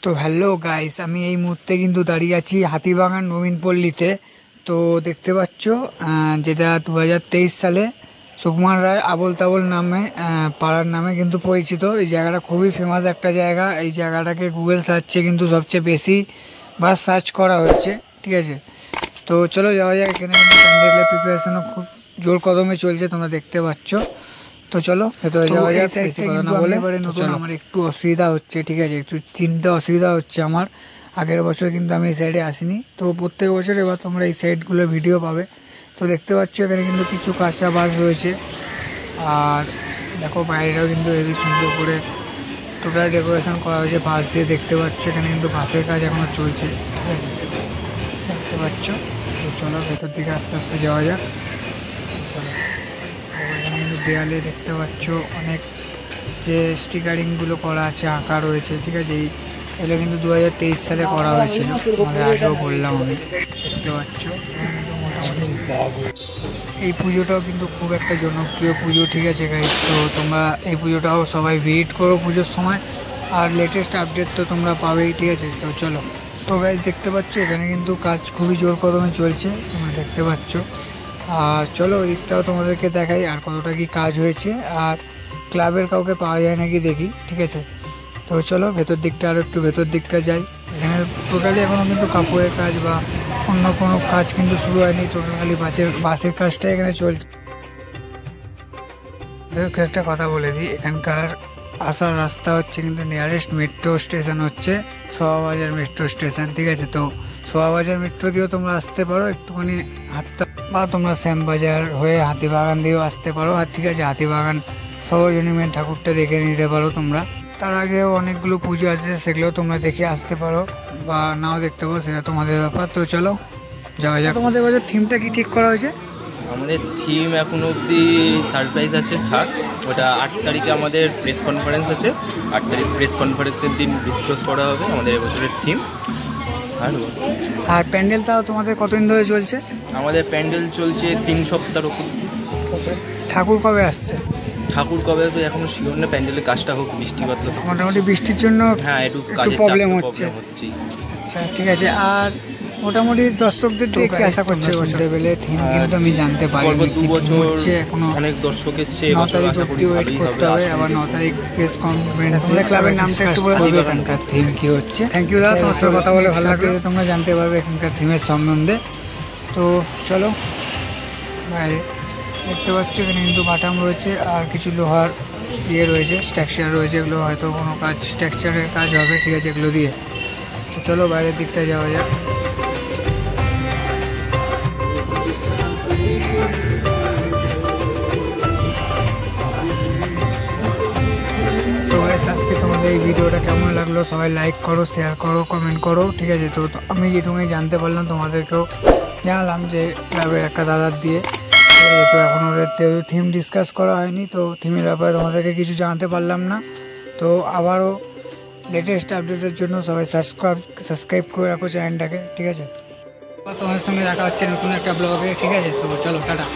তো hello guys, আমি এই মুহূর্তে কিন্তু দাঁড়িয়ে আছি হাতিবাগান নবীনপল্লীতে। তো দেখতে পাচ্ছ যেটা 2023 সালে সুকুমার রায় আবোল তাবোল নামে পাড়ার নামে কিন্তু পরিচিত। এই জায়গাটা খুবই ফেমাস একটা জায়গা। এই জায়গাটাকে গুগল সার্চে কিন্তু সবচেয়ে বেশি বার সার্চ করা হয়েছে, ঠিক আছে। তো চলো যাওয়া যাক। এখানে কিন্তু প্যান্ডেলের প্রিপারেশনও খুব জোর কদমে চলছে, তোমরা দেখতে পাচ্ছ। তো চলো ভেতরে যাওয়া যাক। নতুন আমার একটু অসুবিধা হচ্ছে, ঠিক আছে, একটু চিনতে অসুবিধা হচ্ছে আমার। আগের বছর কিন্তু আমি এই সাইডে আসিনি, তো প্রত্যেক বছর এবার তোমরা এই সাইডগুলোর ভিডিও পাবে। তো দেখতে পাচ্ছ এখানে কিন্তু কিছু কাঁচা বাস রয়েছে, আর দেখো বাইরেও কিন্তু হেবি সুন্দর করে টোটাল ডেকোরেশন করা হয়েছে বাঁশ দিয়ে। দেখতে পাচ্ছ এখানে কিন্তু বাঁশের কাজ এখনো চলছে, ঠিক আছে, দেখতে পাচ্ছ। তো চলো ভেতর দিকে আস্তে আস্তে যাওয়া যাক। চলো, এখানে কিন্তু দেয়ালে দেখতে পাচ্ছ অনেক যে স্টিকারিংগুলো করা আছে, আঁকা রয়েছে, ঠিক আছে। এগুলো কিন্তু 2023 সালে করা হয়েছিল, তোমাদের আগেও বললাম আমি। দেখতে পাচ্ছ এই পুজোটাও কিন্তু খুব একটা জনপ্রিয় পুজো, ঠিক আছে গাইস। তো তোমরা এই পুজোটাও সবাই ভিজিট করো পুজোর সময়, আর লেটেস্ট আপডেট তো তোমরা পাবেই, ঠিক আছে। তো চলো, তো গাইস দেখতে পাচ্ছ এখানে কিন্তু কাজ খুবই জোর কদমে চলছে, তোমরা দেখতে পাচ্ছ। আর চলো ওই দিকটাও তোমাদেরকে দেখাই আর কতটা কি কাজ হয়েছে, আর ক্লাবের কাউকে পাওয়া যায় নাকি দেখি, ঠিক আছে। তো চলো ভেতর দিকটা আরও একটু ভেতর দিকটা যাই। এখানে টোটালি এখনও কিন্তু কাপড়ের কাজ বা অন্য কোনো কাজ কিন্তু শুরু হয়নি, টোটালি বাসের কাজটা এখানে চলছে। একটা কথা বলে দিই, এখানকার আসার রাস্তা হচ্ছে কিন্তু নিয়ারেস্ট মেট্রো স্টেশন হচ্ছে সোয়াবাজার মেট্রো স্টেশন, ঠিক আছে। তো সোয়াবাজার মেট্রো দিয়েও তোমরা আসতে পারো, একটুখানি হাঁটতে, বা তোমরা শ্যামবাজার হয়ে হাতিবাগান দিয়েও আসতে পারো। আর ঠিক আছে, হাতিবাগান সর্বজনীন মেন ঠাকুরটা দেখে নিতে পারো তোমরা। তার আগেও অনেকগুলো পুজো আছে, সেগুলো তোমরা দেখে আসতে পারো বা নাও দেখতে পারো, সেটা তোমাদের ব্যাপার। তো চলো যাওয়া যাক। তোমাদের বাজার থিমটা কি ঠিক করা হয়েছে? আমাদের থিম এখন অবধি সারপ্রাইজ আছে, থাক ওটা 8 তারিখে আমাদের প্রেস কনফারেন্স আছে। 8 তারিখ প্রেস কনফারেন্সের দিন ডিসক্লোজ করা হবে আমাদের এবছরের থিম। আর প্যান্ডেলটাও তোমাদের কতদিন ধরে চলছে? আমাদের প্যান্ডেল চলছে 3 সপ্তাহ। ঠাকুর কবে আসছে? ঠাকুর কবে তো এখনো শিওর না, প্যান্ডেলের কাজটা হোক, বৃষ্টি পাচ্ছে মোটামুটি, বৃষ্টির জন্য হ্যাঁ একটু প্রবলেম হচ্ছে। আচ্ছা ঠিক আছে। আর মোটামুটি দর্শকদের দেখে আশা করছে বলতে গেলে থিম কিন্তু আমি জানতে পারি 2 বছর এখনো অনেক দর্শক এসছে। 9 তারিখ অবধি ওয়েট করতে হবে, আবার 9 তারিখ প্রেস কনফারেন্স ক্লাবের নামটা একটু বলে দিবে, এখানকার থিম কি হচ্ছে। থ্যাংক ইউ দাদা, তোমার সাথে কথা বলে ভালো লাগলো। তোমরা জানতে পারবে এখানকার থিমের সম্বন্ধে। তো চলো বাইরে দেখতে পাচ্ছ এখানে কিন্তু বাটাম রয়েছে আর কিছু লোহার ইয়ে রয়েছে, স্ট্রাকচার রয়েছে, এগুলো হয়তো কোনো কাজ স্ট্রাকচারের কাজ হবে, ঠিক আছে, এগুলো দিয়ে। তো চলো বাইরের দিকটা যাওয়া যাক। তো গাইস আজকে তোমাদের এই ভিডিওটা কেমন লাগলো সবাই লাইক করো, শেয়ার করো, কমেন্ট করো, ঠিক আছে। তো আমি যেটুকুনি জানতে পারলাম তোমাদেরকেও জানালাম, যে ক্লাবের একটা দাদার দিয়ে। তো এখন ওদের থিম ডিসকাস করা হয়নি, তো থিমের ব্যাপারে তোমাদেরকে কিছু জানাতে পারলাম না। তো আবারও লেটেস্ট আপডেটের জন্য সবাই সাবস্ক্রাইব করে রাখো চ্যানেলটাকে, ঠিক আছে। তোমাদের সঙ্গে দেখা হচ্ছে নতুন একটা ব্লগে, ঠিক আছে। তো চলো টাটা।